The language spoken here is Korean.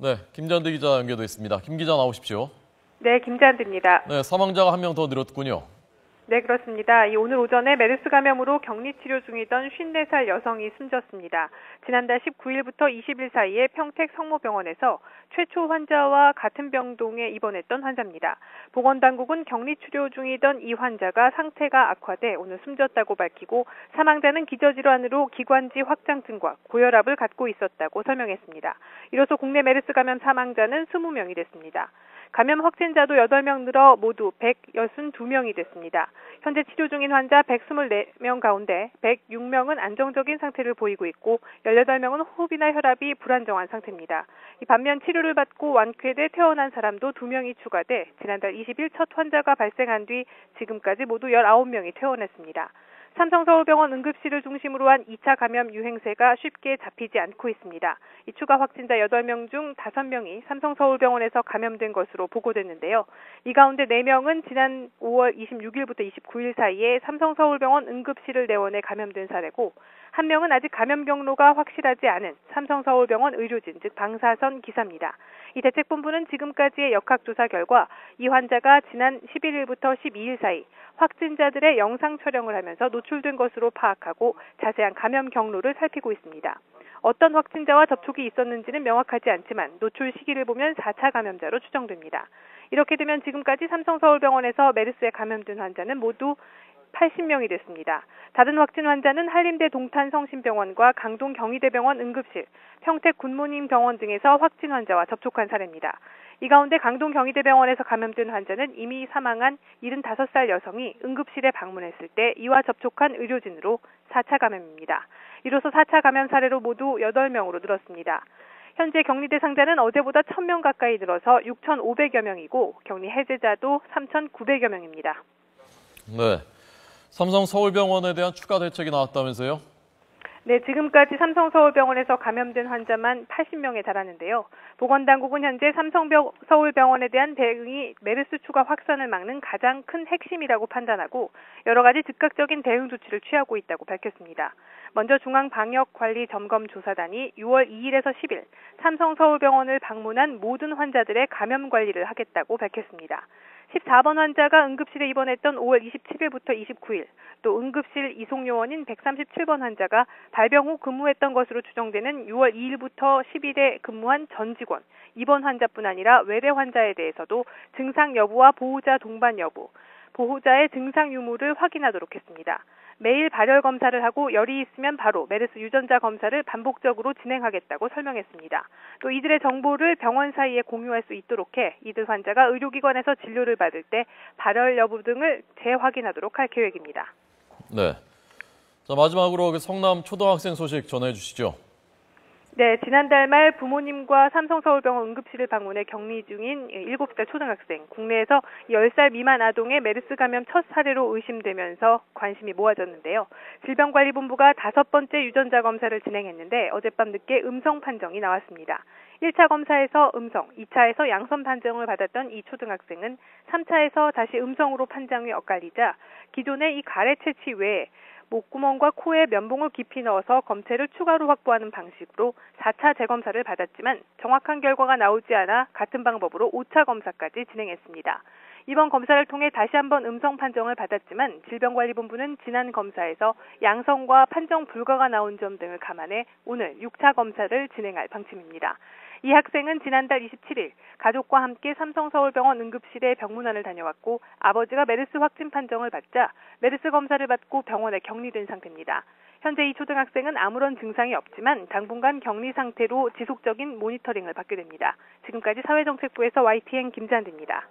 네, 김잔디 기자 연결돼 있습니다. 김 기자 나오십시오. 네, 김잔디입니다. 네, 사망자가 한 명 더 늘었군요. 네, 그렇습니다. 오늘 오전에 메르스 감염으로 격리 치료 중이던 54살 여성이 숨졌습니다. 지난달 19일부터 20일 사이에 평택 성모병원에서 최초 환자와 같은 병동에 입원했던 환자입니다. 보건당국은 격리 치료 중이던 이 환자가 상태가 악화돼 오늘 숨졌다고 밝히고 사망자는 기저질환으로 기관지 확장증과 고혈압을 갖고 있었다고 설명했습니다. 이로써 국내 메르스 감염 사망자는 20명이 됐습니다. 감염 확진자도 8명 늘어 모두 162명이 됐습니다. 현재 치료 중인 환자 124명 가운데 106명은 안정적인 상태를 보이고 있고 18명은 호흡이나 혈압이 불안정한 상태입니다. 반면 치료를 받고 완쾌돼 퇴원한 사람도 2명이 추가돼 지난달 20일 첫 환자가 발생한 뒤 지금까지 모두 19명이 퇴원했습니다. 삼성서울병원 응급실을 중심으로 한 2차 감염 유행세가 쉽게 잡히지 않고 있습니다. 이 추가 확진자 8명 중 5명이 삼성서울병원에서 감염된 것으로 보고됐는데요. 이 가운데 4명은 지난 5월 26일부터 29일 사이에 삼성서울병원 응급실을 내원해 감염된 사례고 1명은 아직 감염 경로가 확실하지 않은 삼성서울병원 의료진, 즉 방사선 기사입니다. 이 대책본부는 지금까지의 역학조사 결과 이 환자가 지난 11일부터 12일 사이 확진자들의 영상 촬영을 하면서 노출된 것으로 파악하고 자세한 감염 경로를 살피고 있습니다. 어떤 확진자와 접촉이 있었는지는 명확하지 않지만 노출 시기를 보면 4차 감염자로 추정됩니다. 이렇게 되면 지금까지 삼성서울병원에서 메르스에 감염된 환자는 모두 80명이 됐습니다. 다른 확진 환자는 한림대 동탄성심병원과 강동 경희대병원 응급실, 평택 굿모닝병원 등에서 확진 환자와 접촉한 사례입니다. 이 가운데 강동 경희대병원에서 감염된 환자는 이미 사망한 75살 여성이 응급실에 방문했을 때 이와 접촉한 의료진으로 4차 감염입니다. 이로써 4차 감염 사례로 모두 8명으로 늘었습니다. 현재 격리 대상자는 어제보다 1,000명 가까이 늘어서 6,500여 명이고 격리 해제자도 3,900여 명입니다. 네, 삼성서울병원에 대한 추가 대책이 나왔다면서요? 네, 지금까지 삼성서울병원에서 감염된 환자만 80명에 달하는데요. 보건당국은 현재 삼성서울병원에 대한 대응이 메르스 추가 확산을 막는 가장 큰 핵심이라고 판단하고 여러 가지 즉각적인 대응 조치를 취하고 있다고 밝혔습니다. 먼저 중앙방역관리점검조사단이 6월 2일에서 10일 삼성서울병원을 방문한 모든 환자들의 감염 관리를 하겠다고 밝혔습니다. 14번 환자가 응급실에 입원했던 5월 27일부터 29일, 또 응급실 이송요원인 137번 환자가 발병 후 근무했던 것으로 추정되는 6월 2일부터 10일에 근무한 전 직원, 입원 환자뿐 아니라 외래 환자에 대해서도 증상 여부와 보호자 동반 여부, 보호자의 증상 유무를 확인하도록 했습니다. 매일 발열 검사를 하고 열이 있으면 바로 메르스 유전자 검사를 반복적으로 진행하겠다고 설명했습니다. 또 이들의 정보를 병원 사이에 공유할 수 있도록 해 이들 환자가 의료기관에서 진료를 받을 때 발열 여부 등을 재확인하도록 할 계획입니다. 네. 자, 마지막으로 성남 초등학생 소식 전해 주시죠. 네, 지난달 말 부모님과 삼성서울병원 응급실을 방문해 격리 중인 7살 초등학생, 국내에서 10살 미만 아동의 메르스 감염 첫 사례로 의심되면서 관심이 모아졌는데요. 질병관리본부가 5번째 유전자 검사를 진행했는데 어젯밤 늦게 음성 판정이 나왔습니다. 1차 검사에서 음성, 2차에서 양성 판정을 받았던 이 초등학생은 3차에서 다시 음성으로 판정이 엇갈리자 기존의 이 가래 채취 외에 목구멍과 코에 면봉을 깊이 넣어서 검체를 추가로 확보하는 방식으로 4차 재검사를 받았지만 정확한 결과가 나오지 않아 같은 방법으로 5차 검사까지 진행했습니다. 이번 검사를 통해 다시 한번 음성 판정을 받았지만 질병관리본부는 지난 검사에서 양성과 판정 불가가 나온 점 등을 감안해 오늘 6차 검사를 진행할 방침입니다. 이 학생은 지난달 27일 가족과 함께 삼성서울병원 응급실에 병문안을 다녀왔고 아버지가 메르스 확진 판정을 받자 메르스 검사를 받고 병원에 격리된 상태입니다. 현재 이 초등학생은 아무런 증상이 없지만 당분간 격리 상태로 지속적인 모니터링을 받게 됩니다. 지금까지 사회정책부에서 YTN 김잔디입니다.